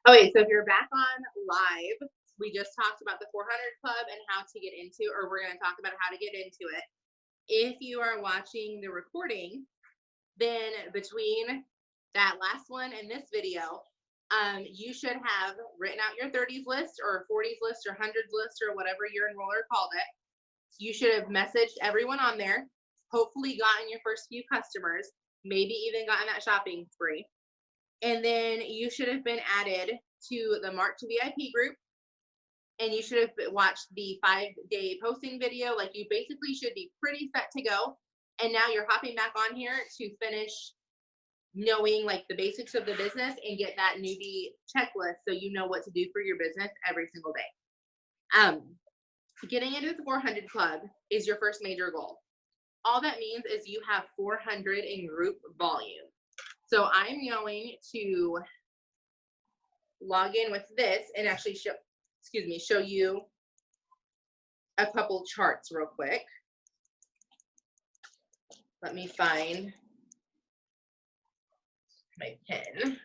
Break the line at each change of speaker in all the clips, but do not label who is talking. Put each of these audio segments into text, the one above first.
Okay, so if you're back on live, we just talked about the 400 Club and how to get into, or we're going to talk about how to get into it. If you are watching the recording, then between that last one and this video, you should have written out your 30s list or 40s list or 100s list or whatever your enroller called it. You should have messaged everyone on there, hopefully gotten your first few customers, maybe even gotten that shopping spree. And then you should have been added to the Mark to VIP group, and you should have watched the 5-day posting video. Like, you basically should be pretty set to go. And now you're hopping back on here to finish knowing like the basics of the business and get that newbie checklist so you know what to do for your business every single day. Getting into the 400 Club is your first major goal. All that means is you have 400 in group volume. So I'm going to log in with this and actually show you a couple charts real quick. Let me find my pen.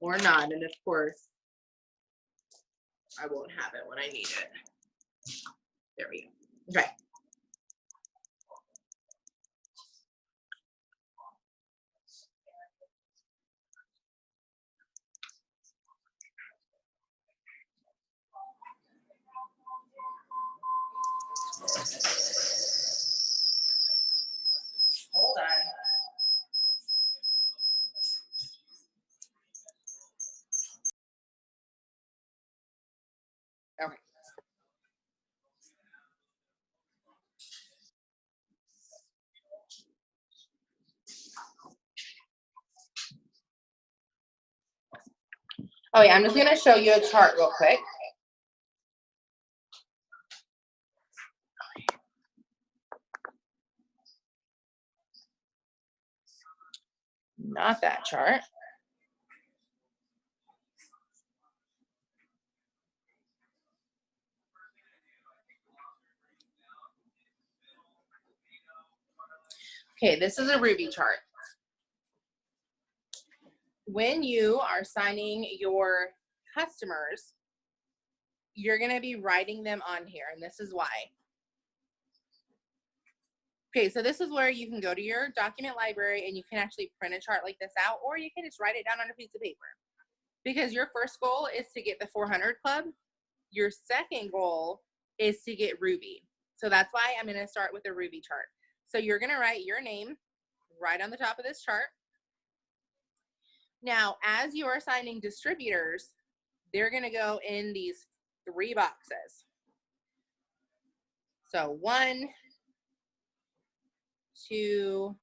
Or not, and of course, I won't have it when I need it. There we go. Okay. Hold on. Okay. Okay, I'm just going to show you a chart real quick. Not that chart. Okay, this is a Ruby chart. When you are signing your customers, you're going to be writing them on here, and this is why. Okay, so this is where you can go to your document library and you can actually print a chart like this out, or you can just write it down on a piece of paper. Because your first goal is to get the 400 Club. Your second goal is to get Ruby. So that's why I'm going to start with a Ruby chart. So you're going to write your name right on the top of this chart. Now, as you are assigning distributors, they're going to go in these 3 boxes. So 1, 2,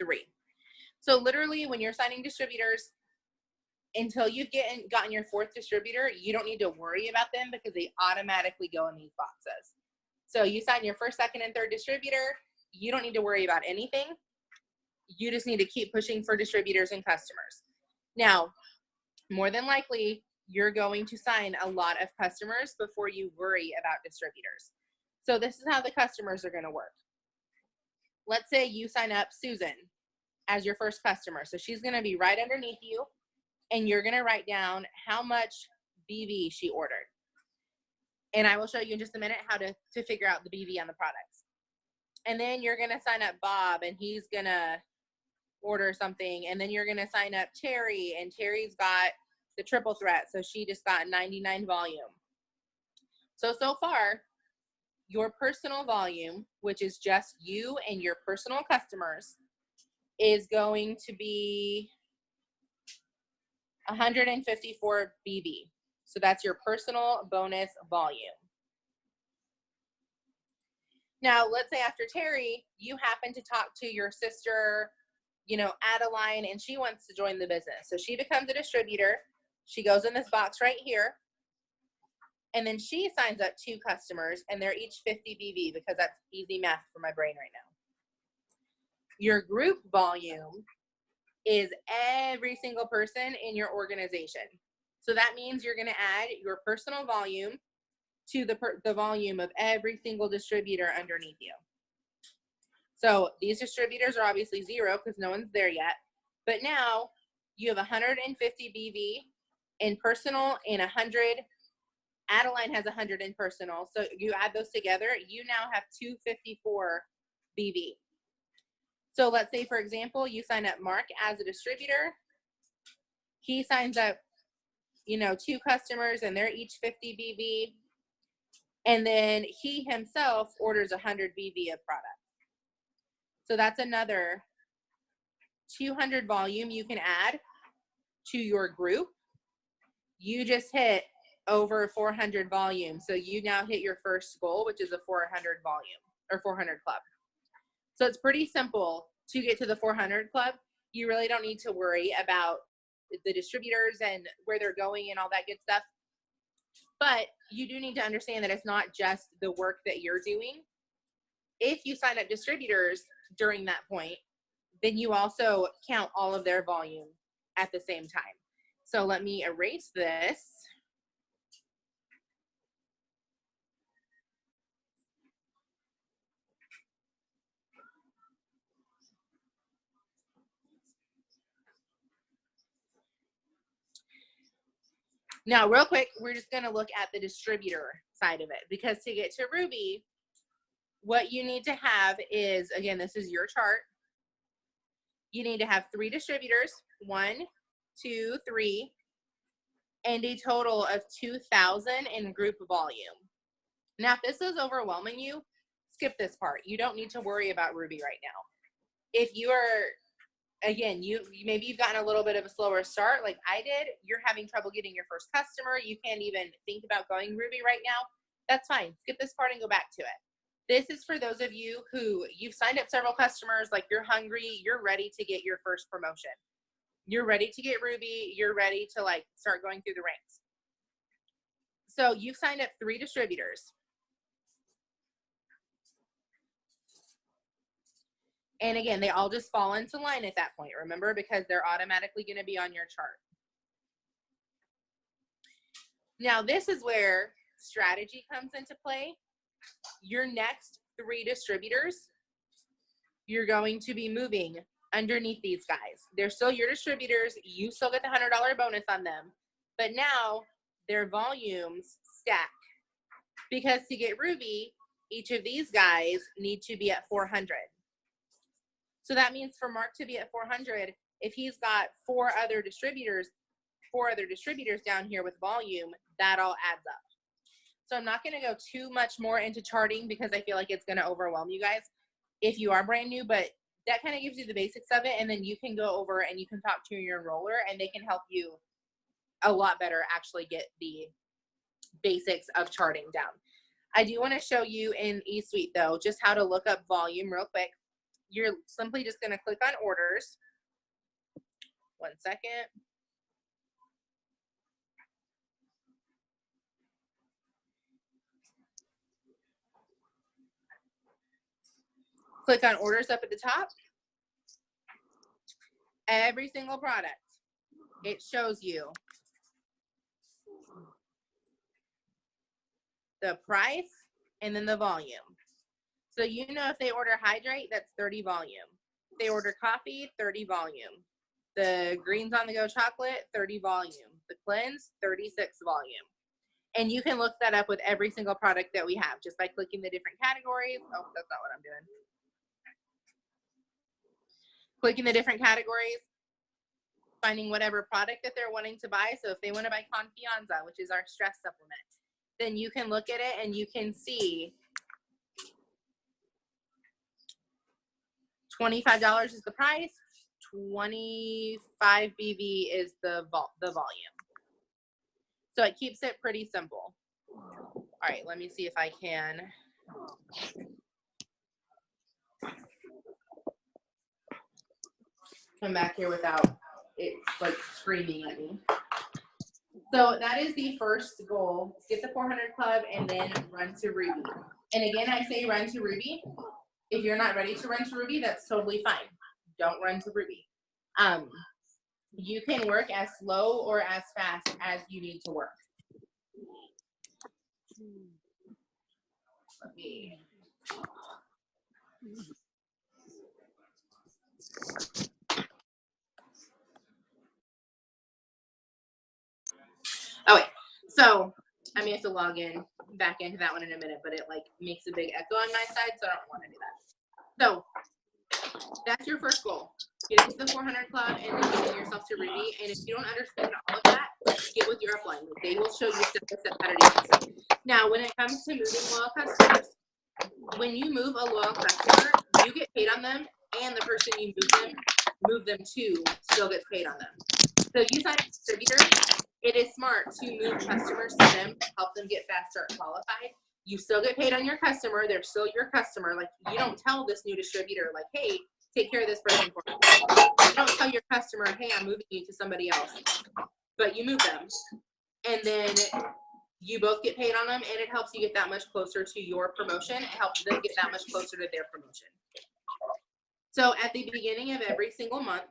3. So literally, when you're signing distributors, until you've gotten your 4th distributor, you don't need to worry about them because they automatically go in these boxes. So you sign your 1st, 2nd, and 3rd distributor, you don't need to worry about anything. You just need to keep pushing for distributors and customers. Now, more than likely, you're going to sign a lot of customers before you worry about distributors. So this is how the customers are going to work. Let's say you sign up Susan as your first customer. So she's going to be right underneath you, and you're going to write down how much BV she ordered. And I will show you in just a minute how to figure out the BV on the products. And then you're going to sign up Bob, and he's going to order something. And then you're going to sign up Terry, and Terry's got the triple threat. So she just got 99 volume. So far, your personal volume, which is just you and your personal customers, is going to be 154 BV. So that's your personal bonus volume. Now, let's say after Terry, you happen to talk to your sister, Adeline, and she wants to join the business. So she becomes a distributor. She goes in this box right here. And then she signs up 2 customers, and they're each 50 BV because that's easy math for my brain right now. Your group volume is every single person in your organization. So that means you're going to add your personal volume to the volume of every single distributor underneath you. So these distributors are obviously 0 because no one's there yet. But now you have 150 BV in personal and 100. Adeline has 100 in personal. So you add those together, you now have 254 BV. So let's say, for example, you sign up Mark as a distributor. He signs up, you know, 2 customers and they're each 50 BV. And then he himself orders 100 BV of product. So that's another 200 volume you can add to your group. You just hit over 400 volume. So you now hit your first goal, which is a 400 volume or 400 club. So it's pretty simple to get to the 400 club. You really don't need to worry about the distributors and where they're going and all that good stuff. But you do need to understand that it's not just the work that you're doing. If you sign up distributors during that point, then you also count all of their volume at the same time. So let me erase this. Now, real quick, we're just going to look at the distributor side of it, because to get to Ruby, what you need to have is, again, this is your chart. You need to have 3 distributors, 1, 2, 3, and a total of 2,000 in group volume. Now, if this is overwhelming you, skip this part. You don't need to worry about Ruby right now. If you are, again, maybe you've gotten a little bit of a slower start like I did, you're having trouble getting your first customer, you can't even think about going Ruby right now, that's fine. Skip this part and go back to it. This is for those of you who you've signed up several customers, like you're hungry, you're ready to get your first promotion. You're ready to get Ruby, you're ready to like start going through the ranks. So you've signed up 3 distributors. And again, they all just fall into line at that point, remember, because they're automatically going to be on your chart. Now, this is where strategy comes into play. Your next 3 distributors, you're going to be moving underneath these guys. They're still your distributors. You still get the $100 bonus on them. But now their volumes stack. Because to get Ruby, each of these guys need to be at 400. So that means for Mark to be at 400, if he's got 4 other distributors down here with volume, that all adds up. So I'm not going to go too much more into charting because I feel like it's going to overwhelm you guys if you are brand new, but that kind of gives you the basics of it, and then you can go over and you can talk to your enroller and they can help you a lot better actually get the basics of charting down. I do want to show you in eSuite though, just how to look up volume real quick. You're simply just going to click on orders. 1 second. Click on orders up at the top. Every single product, it shows you the price and then the volume. So you know if they order hydrate, that's 30 volume. If they order coffee, 30 volume. The greens on the go chocolate, 30 volume. The cleanse, 36 volume. And you can look that up with every single product that we have just by clicking the different categories. Oh, that's not what I'm doing. Clicking the different categories, finding whatever product that they're wanting to buy. So if they want to buy Confianza, which is our stress supplement, then you can look at it and you can see $25 is the price, 25 BV is the volume. So it keeps it pretty simple. All right, let me see if I can. Come back here without it like screaming at me. So that is the first goal. Get the 400 club and then run to Ruby. And again, I say run to Ruby. If you're not ready to run to Ruby, that's totally fine. Don't run to Ruby. You can work as slow or as fast as you need to work. Let me. Oh wait, so I may have to log in back into that one in a minute, but it like makes a big echo on my side, so I don't want to do that. So that's your first goal. Get into the 400 club and then getting yourself to Ruby. And if you don't understand all of that, get with your upline. Like, they will show you step by step how to do this. Now, when it comes to moving loyal customers, when you move a loyal customer, you get paid on them, and the person you move them to still gets paid on them. So you sign a distributor, it is smart to move customers to them, help them get fast start qualified. You still get paid on your customer. They're still your customer. Like, you don't tell this new distributor, like, hey, take care of this person for me. You don't tell your customer, hey, I'm moving you to somebody else. But you move them. And then you both get paid on them, and it helps you get that much closer to your promotion. It helps them get that much closer to their promotion. So at the beginning of every single month,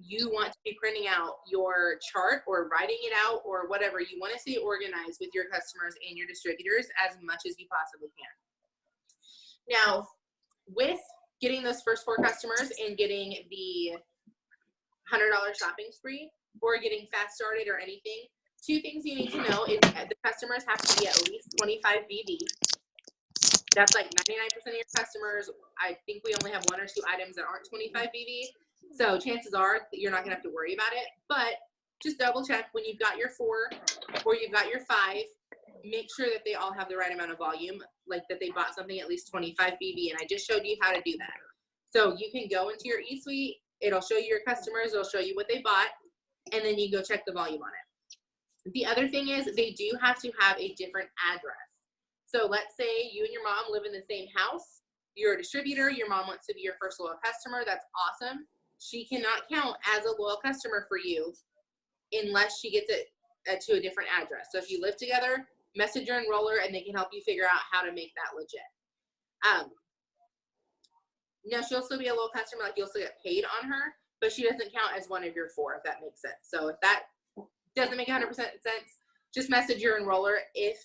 you want to be printing out your chart or writing it out or whatever. You want to stay organized with your customers and your distributors as much as you possibly can. Now, with getting those first 4 customers and getting the $100 shopping spree or getting fast started or anything, 2 things you need to know is that the customers have to be at least 25 BV. That's like 99% of your customers. I think we only have 1 or 2 items that aren't 25 BV. So chances are you're not gonna have to worry about it, but just double check when you've got your 4 or you've got your 5, make sure that they all have the right amount of volume, like that they bought something at least 25 BV. And I just showed you how to do that. So you can go into your eSuite, it'll show you your customers, it'll show you what they bought, and then you go check the volume on it. The other thing is they do have to have a different address. So let's say you and your mom live in the same house, you're a distributor, your mom wants to be your first loyal customer, that's awesome. She cannot count as a loyal customer for you unless she gets it to a different address. So if you live together, message your enroller and they can help you figure out how to make that legit. Now she'll still be a loyal customer, like you'll still get paid on her, but she doesn't count as one of your 4, if that makes sense. So if that doesn't make 100% sense, just message your enroller if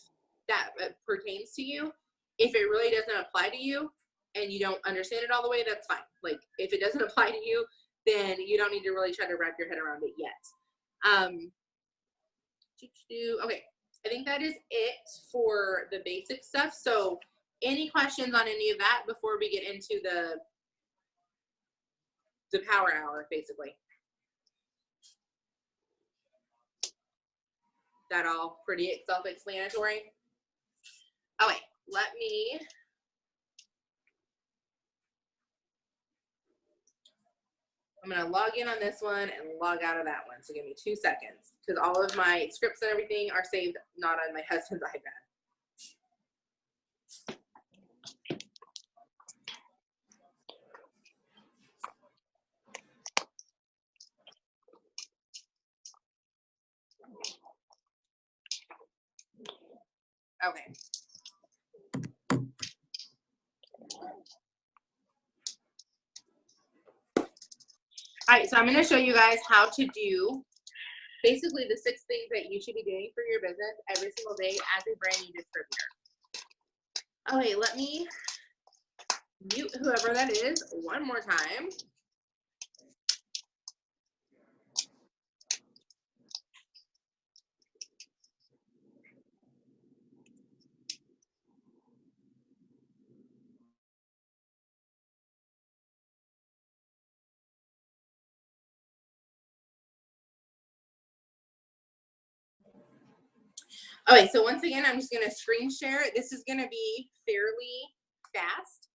that pertains to you. If it really doesn't apply to you and you don't understand it all the way, that's fine. Like, if it doesn't apply to you, then you don't need to really try to wrap your head around it yet. Okay, I think that is it for the basic stuff. So any questions on any of that before we get into the power hour, basically? That all pretty self-explanatory? Oh wait, let me I'm gonna log in on this one and log out of that one. So give me 2 seconds, because all of my scripts and everything are saved not on my husband's iPad. Okay. All right, so I'm gonna show you guys how to do basically the 6 things that you should be doing for your business every single day as a brand new distributor. Okay, let me mute whoever that is one more time. Okay, so once again, I'm just gonna screen share it. This is gonna be fairly fast.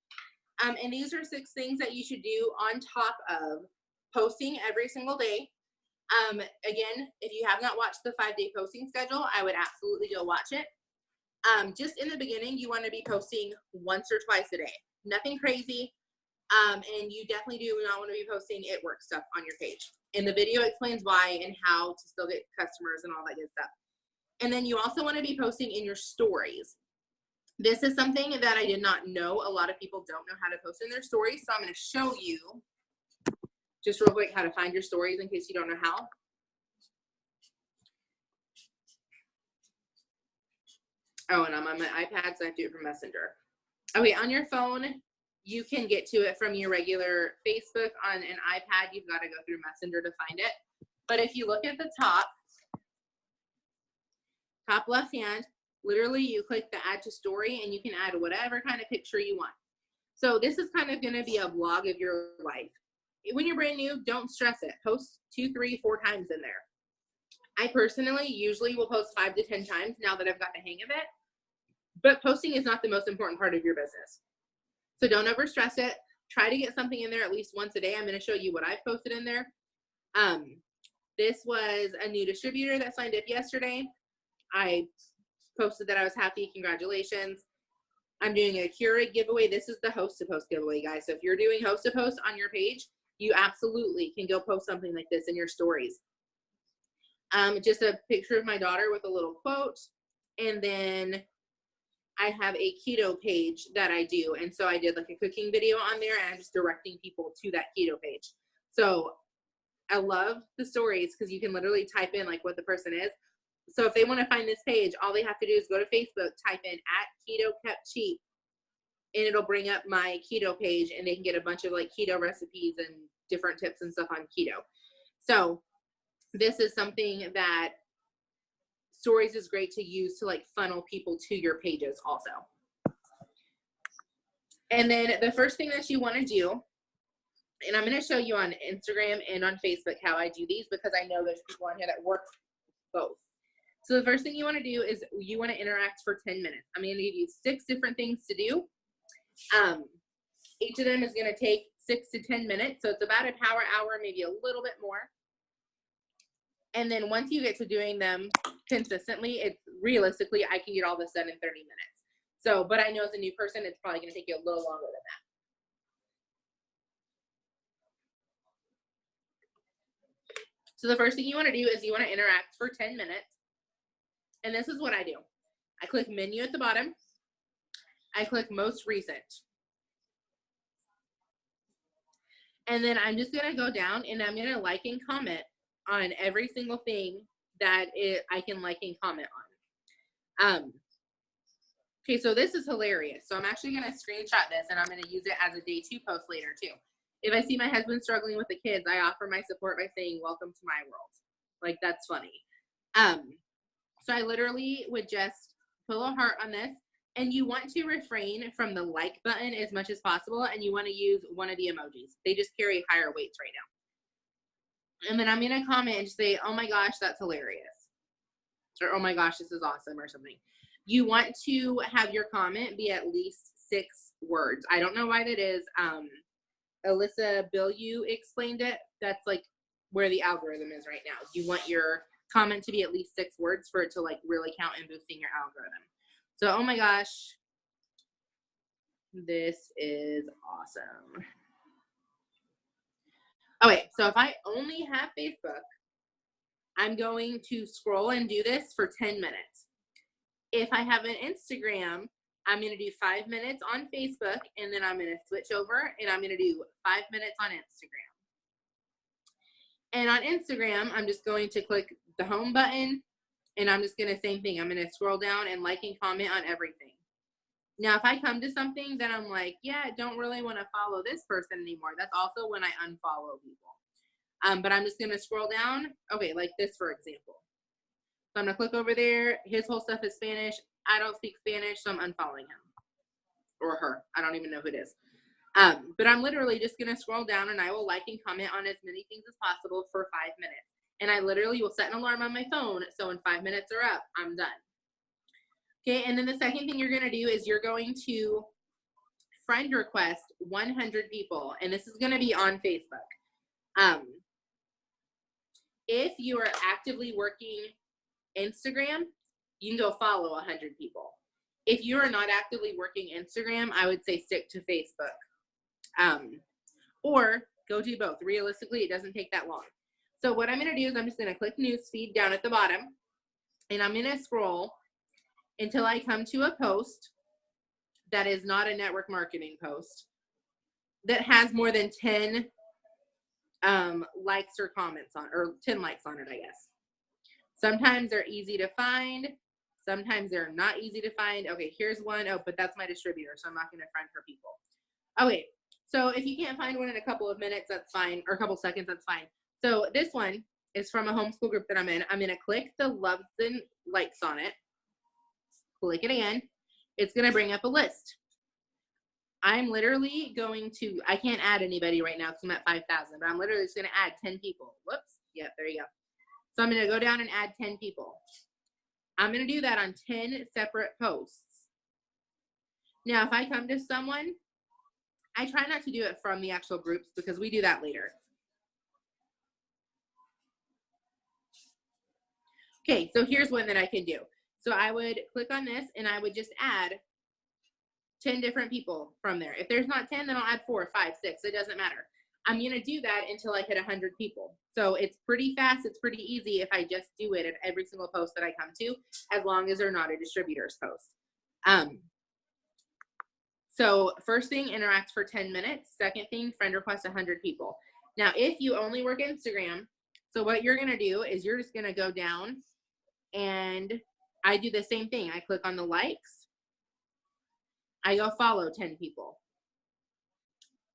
And these are 6 things that you should do on top of posting every single day. Again, if you have not watched the 5-day posting schedule, I would absolutely go watch it. Just in the beginning, you want to be posting once or twice a day. Nothing crazy. And you definitely do not want to be posting it work stuff on your page. And the video explains why and how to still get customers and all that good stuff. And then you also want to be posting in your stories. This is something that I did not know. A lot of people don't know how to post in their stories. So I'm going to show you just real quick how to find your stories in case you don't know how. Oh, and I'm on my iPad, so I have to do it from Messenger. Okay, on your phone, you can get to it from your regular Facebook. On an iPad, you've got to go through Messenger to find it. But if you look at the top left hand, literally you click the add to story and you can add whatever kind of picture you want. So this is kind of going to be a vlog of your life. When you're brand new, don't stress it. Post 2, 3, 4 times in there. I personally usually will post 5 to 10 times now that I've got the hang of it. But posting is not the most important part of your business. So don't over stress it. Try to get something in there at least once a day. I'm going to show you what I've posted in there. This was a new distributor that signed up yesterday. I posted that I was happy. Congratulations. I'm doing a Keurig giveaway. This is the host to post giveaway, guys. So if you're doing host to post on your page, you absolutely can go post something like this in your stories. Just a picture of my daughter with a little quote. And then I have a keto page that I do. And so I did like a cooking video on there and I'm just directing people to that keto page. So I love the stories because you can literally type in like what the person is. So if they want to find this page, all they have to do is go to Facebook, type in @KetoKeptCheap, and it'll bring up my keto page and they can get a bunch of like keto recipes and different tips and stuff on keto. So this is something that stories is great to use to like funnel people to your pages also. And then the first thing that you want to do, and I'm going to show you on Instagram and on Facebook how I do these because I know there's people on here that work both. So the first thing you want to do is you want to interact for 10 minutes. I'm going to give you 6 different things to do. Each of them is going to take 6 to 10 minutes. So it's about a power hour, maybe a little bit more. And then once you get to doing them consistently, it's realistically, I can get all this done in 30 minutes. So, but I know as a new person, it's probably going to take you a little longer than that. So the first thing you want to do is you want to interact for 10 minutes. And this is what I do. I click menu at the bottom. I click most recent. And then I'm just going to go down and I'm going to like and comment on every single thing that I can like and comment on. Okay, so this is hilarious. So I'm actually going to screenshot this and I'm going to use it as a day 2 post later too. If I see my husband struggling with the kids, I offer my support by saying, welcome to my world. Like, that's funny. So I literally would just put a little heart on this, and you want to refrain from the like button as much as possible, and you want to use one of the emojis. They just carry higher weights right now. And then I'm going to comment and say, oh my gosh, that's hilarious. Or, oh my gosh, this is awesome, or something. You want to have your comment be at least 6 words. I don't know why that is. Alyssa Bilyeu explained it. That's like where the algorithm is right now. You want your comment to be at least 6 words for it to like really count in boosting your algorithm. So, oh my gosh, this is awesome. Okay, so if I only have Facebook, I'm going to scroll and do this for 10 minutes. If I have an Instagram, I'm going to do 5 minutes on Facebook, and then I'm going to switch over and I'm going to do 5 minutes on Instagram. And on Instagram, I'm just going to click the home button, and I'm just going to same thing. I'm going to scroll down and like and comment on everything. Now, if I come to something that I'm like, yeah, I don't really want to follow this person anymore, that's also when I unfollow people. But I'm just going to scroll down. Okay, like this, for example. So I'm going to click over there. His whole stuff is Spanish. I don't speak Spanish, so I'm unfollowing him. Or her. I don't even know who it is. But I'm literally just going to scroll down, and I will like and comment on as many things as possible for 5 minutes. And I literally will set an alarm on my phone, so when 5 minutes are up, I'm done. Okay, and then the second thing you're going to do is you're going to friend request 100 people, and this is going to be on Facebook. If you are actively working Instagram, you can go follow 100 people. If you are not actively working Instagram, I would say stick to Facebook. Or go do both. Realistically, it doesn't take that long. So what I'm going to do is I'm just going to click newsfeed down at the bottom, and I'm going to scroll until I come to a post that is not a network marketing post that has more than 10 likes or comments on, or 10 likes on it, I guess. Sometimes they're easy to find. Sometimes they're not easy to find. Okay, here's one. Oh, but that's my distributor, so I'm not going to friend her people. Okay, so if you can't find one in a couple of minutes, that's fine, or a couple seconds, that's fine. So this one is from a homeschool group that I'm in. I'm going to click the loves and likes on it. Click it again. It's going to bring up a list. I'm literally going to, I can't add anybody right now because I'm at 5,000, but I'm literally just going to add 10 people. Whoops. Yep, there you go. So I'm going to go down and add 10 people. I'm going to do that on 10 separate posts. Now, if I come to someone, I try not to do it from the actual groups because we do that later. Okay, so here's one that I can do. So I would click on this and I would just add 10 different people from there. If there's not 10, then I'll add 4, 5, 6. It doesn't matter. I'm going to do that until I hit 100 people. So it's pretty fast. It's pretty easy if I just do it at every single post that I come to, as long as they're not a distributor's post. So first thing, interact for 10 minutes. Second thing, friend request 100 people. Now, if you only work Instagram, so what you're going to do is you're just going to go down and I do the same thing. I click on the likes. I go follow 10 people.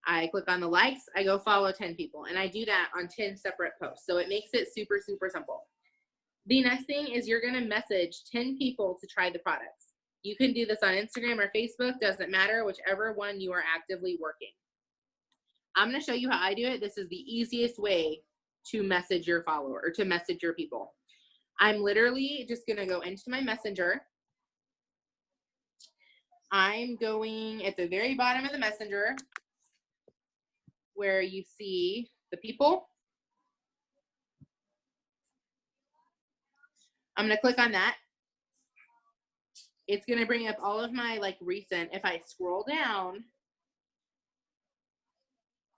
I click on the likes, I go follow 10 people, and I do that on 10 separate posts. So it makes it super, super simple. The next thing is you're gonna message 10 people to try the products. You can do this on Instagram or Facebook, doesn't matter, whichever one you are actively working. I'm gonna show you how I do it. This is the easiest way to message your follower or to message your people. I'm literally just gonna go into my messenger. I'm going at the very bottom of the messenger where you see the people. I'm going to click on that. It's going to bring up all of my like recent. If I scroll down,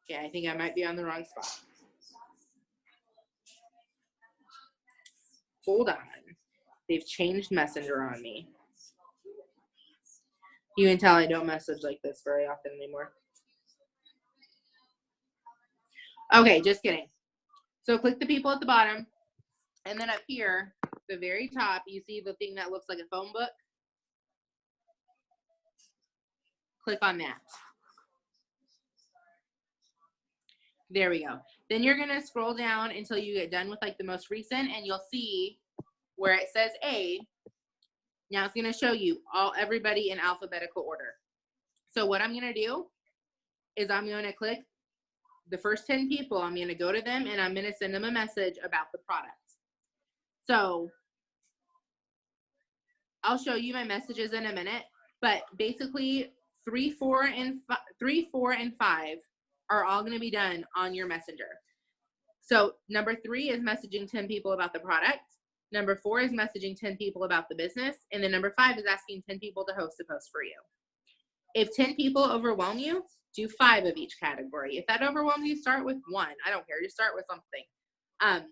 okay, I think I might be on the wrong spot. Hold on. They've changed Messenger on me. You can tell I don't message like this very often anymore. Okay, just kidding. So click the people at the bottom, and then up here, the very top, you see the thing that looks like a phone book? Click on that. There we go. Then you're going to scroll down until you get done with like the most recent, and you'll see where it says A. Now it's going to show you everybody in alphabetical order. So what I'm going to do is I'm going to click the first 10 people. I'm going to go to them and I'm going to send them a message about the product. So I'll show you my messages in a minute, but basically 3, 4, and 5 are all going to be done on your messenger. So number 3 is messaging 10 people about the product. Number 4 is messaging 10 people about the business. And then number 5 is asking 10 people to host a post for you. If 10 people overwhelm you, do 5 of each category. If that overwhelms you, start with 1. I don't care. Just start with something.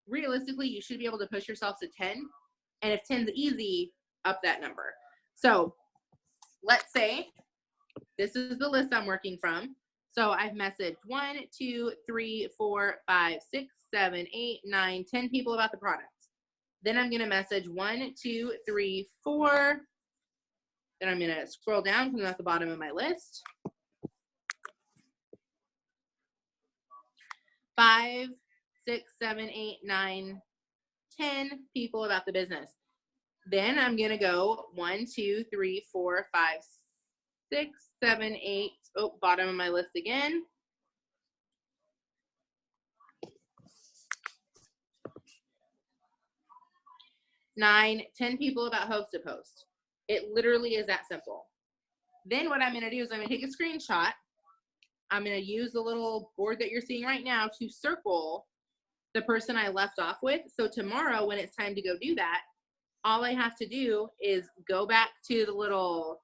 Realistically, you should be able to push yourself to 10. And if 10's easy, up that number. So let's say this is the list I'm working from. So I've messaged 1, 2, 3, 4, 5, 6, 7, 8, 9, 10 people about the product. Then I'm going to message 1, 2, 3, 4. Then I'm going to scroll down because I'm at the bottom of my list. 5, 6, 7, 8, 9, 10 people about the business. Then I'm going to go 1, 2, 3, 4, 5, 6, 7, 8. Oh, bottom of my list again. 9, 10 people about host to post. It literally is that simple. Then what I'm going to do is I'm going to take a screenshot. I'm going to use the little board that you're seeing right now to circle the person I left off with. So tomorrow when it's time to go do that, all I have to do is go back to the little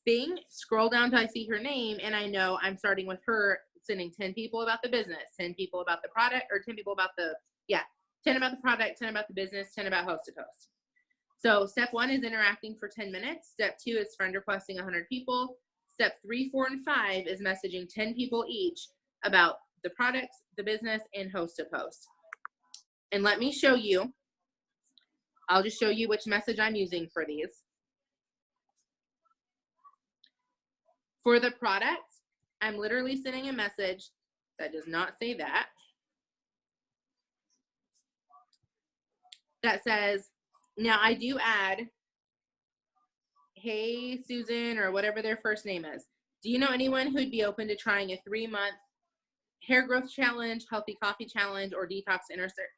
thing, scroll down till I see her name, and I know I'm starting with her, sending 10 people about the business, 10 people about the product, or 10 people about the, 10 about the product, 10 about the business, 10 about host to post. So step 1 is interacting for 10 minutes. Step 2 is friend requesting 100 people. Step 3, 4, and 5 is messaging 10 people each about the products, the business, and host to post. And let me show you I'll just show you which message I'm using for these. For the product, I'm literally sending a message that does not say that. That says, now I do add, hey, Susan, or whatever their first name is. Do you know anyone who'd be open to trying a 3-month hair growth challenge, healthy coffee challenge, or detox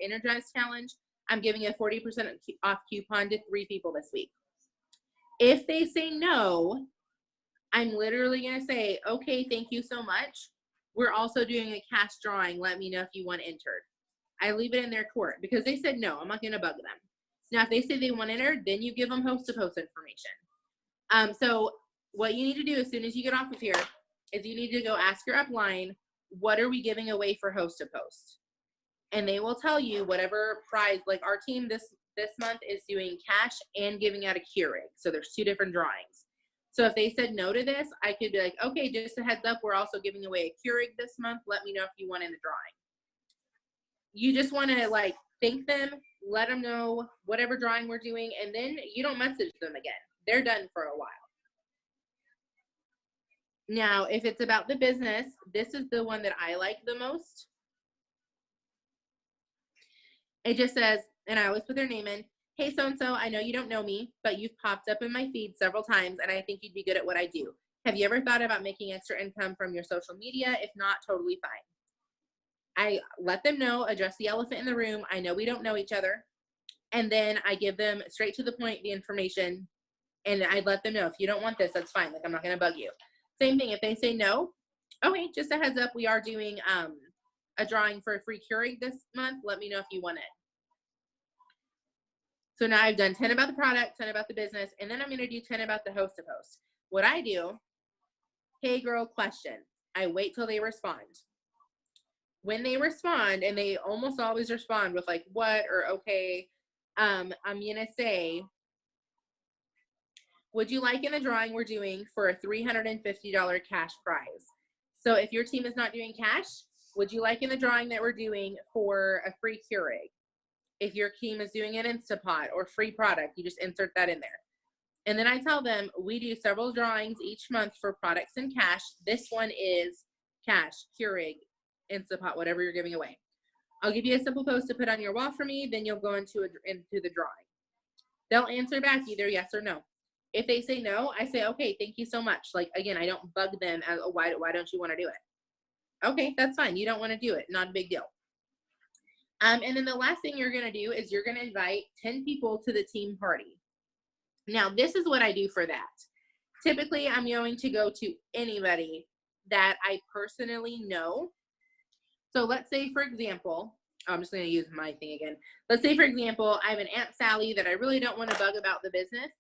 energize challenge? I'm giving a 40% off coupon to 3 people this week. If they say no, I'm literally going to say, okay, thank you so much. We're also doing a cash drawing. Let me know if you want entered. I leave it in their court because they said no. I'm not going to bug them. Now, if they say they want entered, then you give them host-to-post information. So what you need to do as soon as you get off of here is you need to go ask your upline, what are we giving away for host-to-post? And they will tell you whatever prize, like our team this month is doing cash and giving out a Keurig. So there's 2 different drawings. So if they said no to this, I could be like, okay, just a heads up, we're also giving away a Keurig this month. Let me know if you want in the drawing. You just want to like thank them, let them know whatever drawing we're doing, and then you don't message them again. They're done for a while. Now, if it's about the business, this is the one that I like the most. It just says, and I always put their name in, hey, so-and-so, I know you don't know me, but you've popped up in my feed several times, and I think you'd be good at what I do. Have you ever thought about making extra income from your social media? If not, totally fine. I let them know, address the elephant in the room. I know we don't know each other. And then I give them straight to the point, the information, and I let them know, if you don't want this, that's fine. Like, I'm not going to bug you. Same thing. If they say no, okay, just a heads up. We are doing a drawing for a free Keurig this month. Let me know if you want it. So now I've done 10 about the product, 10 about the business, and then I'm going to do 10 about the host-to-post. What I do, hey girl, question. I wait till they respond. When they respond, and they almost always respond with like, what, or okay, I'm going to say, would you like in the drawing we're doing for a $350 cash prize? So if your team is not doing cash, would you like in the drawing that we're doing for a free Keurig? If your team is doing an Instapot or free product, you just insert that in there. And then I tell them, we do several drawings each month for products and cash. This one is cash, Keurig, Instapot, whatever you're giving away. I'll give you a simple post to put on your wall for me, then you'll go into the drawing. They'll answer back either yes or no. If they say no, I say, okay, thank you so much. Like, again, I don't bug them as, why don't you want to do it? Okay, that's fine. You don't want to do it. Not a big deal. And then the last thing you're going to do is you're going to invite 10 people to the team party. Now, this is what I do for that. Typically, I'm going to go to anybody that I personally know. So let's say, for example, I'm just going to use my thing again. Let's say, for example, I have an Aunt Sally that I really don't want to bug about the business.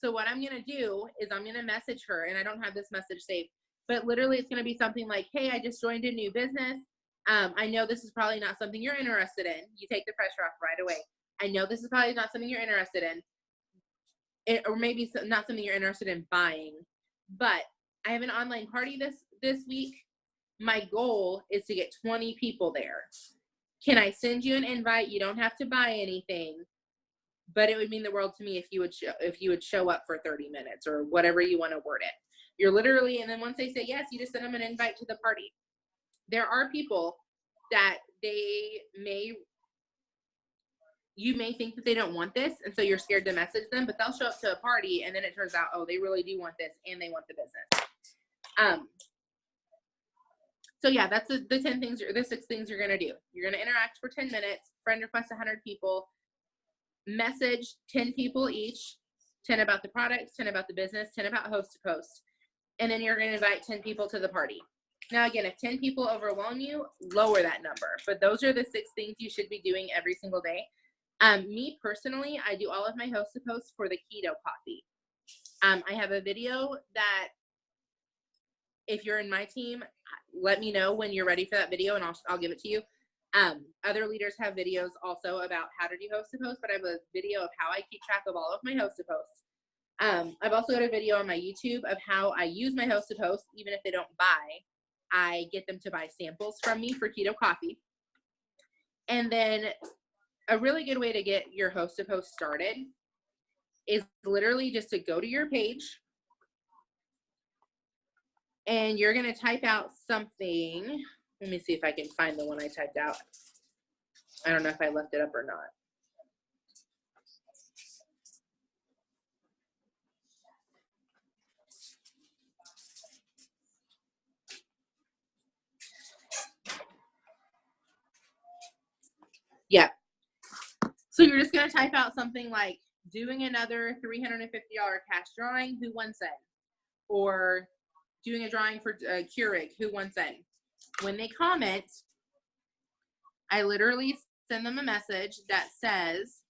So what I'm going to do is I'm going to message her, and I don't have this message saved, but literally it's going to be something like, hey, I just joined a new business. I know this is probably not something you're interested in. You take the pressure off right away. I know this is probably not something you're interested in, or maybe not something you're interested in buying, but I have an online party this week. My goal is to get 20 people there. Can I send you an invite? You don't have to buy anything, but it would mean the world to me if you would show up for 30 minutes or whatever you want to word it. You're literally, and then once they say yes, you just send them an invite to the party. There are people that you may think that they don't want this, and so you're scared to message them, but they'll show up to a party, and then it turns out, oh, they really do want this, and they want the business. So yeah, that's the 10 things, or the 6 things you're gonna do. You're gonna interact for 10 minutes, friend request 100 people, message 10 people each, 10 about the products, 10 about the business, 10 about host-to-post, and then you're gonna invite 10 people to the party. Now, again, if 10 people overwhelm you, lower that number. But those are the 6 things you should be doing every single day. Me personally, I do all of my host-to-posts for the keto coffee. I have a video that, if you're in my team, let me know when you're ready for that video, and I'll give it to you. Other leaders have videos also about how to do host-to-post, but I have a video of how I keep track of all of my host-to-posts. I've also got a video on my YouTube of how I use my host-to-post, even if they don't buy. I get them to buy samples from me for keto coffee. And then a really good way to get your host to post started is literally just to go to your page and you're going to type out something. Let me see if I can find the one I typed out. I don't know if I left it up or not. Yeah. So you're just going to type out something like doing another $350 cash drawing, who wants in? Or doing a drawing for Keurig, who wants in? When they comment, I literally send them a message that says,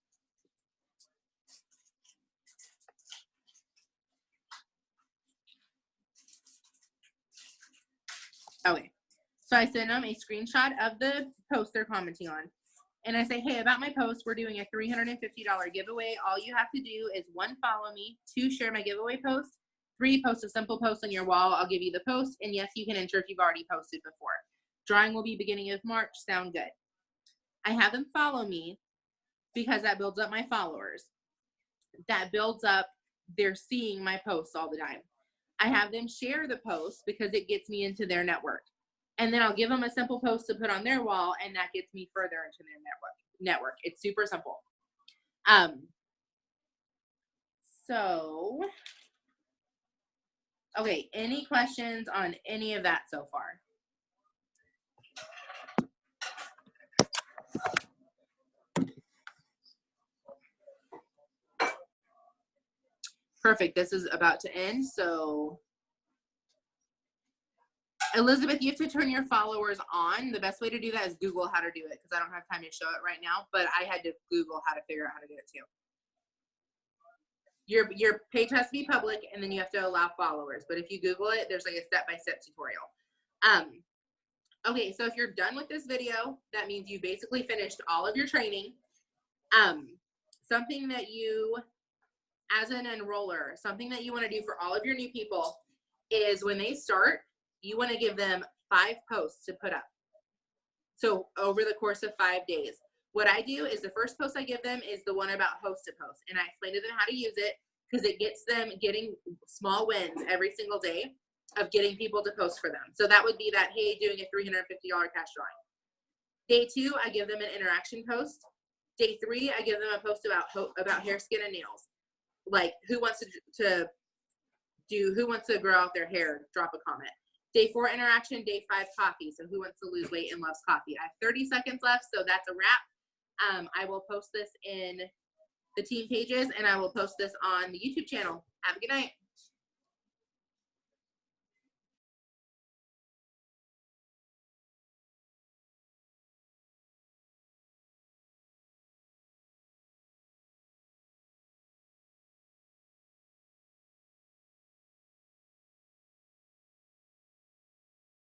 okay, so I send them a screenshot of the post they're commenting on. And I say, hey, about my post, we're doing a $350 giveaway. All you have to do is 1, follow me, 2, share my giveaway post, 3, post a simple post on your wall. I'll give you the post. And yes, you can enter if you've already posted before. Drawing will be beginning of March. Sound good? I have them follow me because that builds up my followers. That builds up, they're seeing my posts all the time. I have them share the post because it gets me into their network. And then I'll give them a simple post to put on their wall, and that gets me further into their network. It's super simple. So, okay, any questions on any of that so far? Perfect. This is about to end. So, Elizabeth, you have to turn your followers on. The best way to do that is Google how to do it, because I don't have time to show it right now, but I had to Google how to figure out how to do it too. Your page has to be public, and then you have to allow followers. But if you Google it, there's like a step-by-step tutorial. Okay, so if you're done with this video, that means you basically finished all of your training. Something that you, as an enroller, something that you want to do for all of your new people is when they start, you want to give them 5 posts to put up. So over the course of 5 days. What I do is the first post I give them is the one about host to post. And I explain to them how to use it because it gets them getting small wins every single day of getting people to post for them. So that would be that, hey, doing a $350 cash drawing. Day 2, I give them an interaction post. Day 3, I give them a post about hair, skin, and nails. Like who wants to grow out their hair, drop a comment. Day 4, interaction. Day 5, coffee. So who wants to lose weight and loves coffee? I have 30 seconds left, so that's a wrap. I will post this in the team pages, and I will post this on the YouTube channel. Have a good night.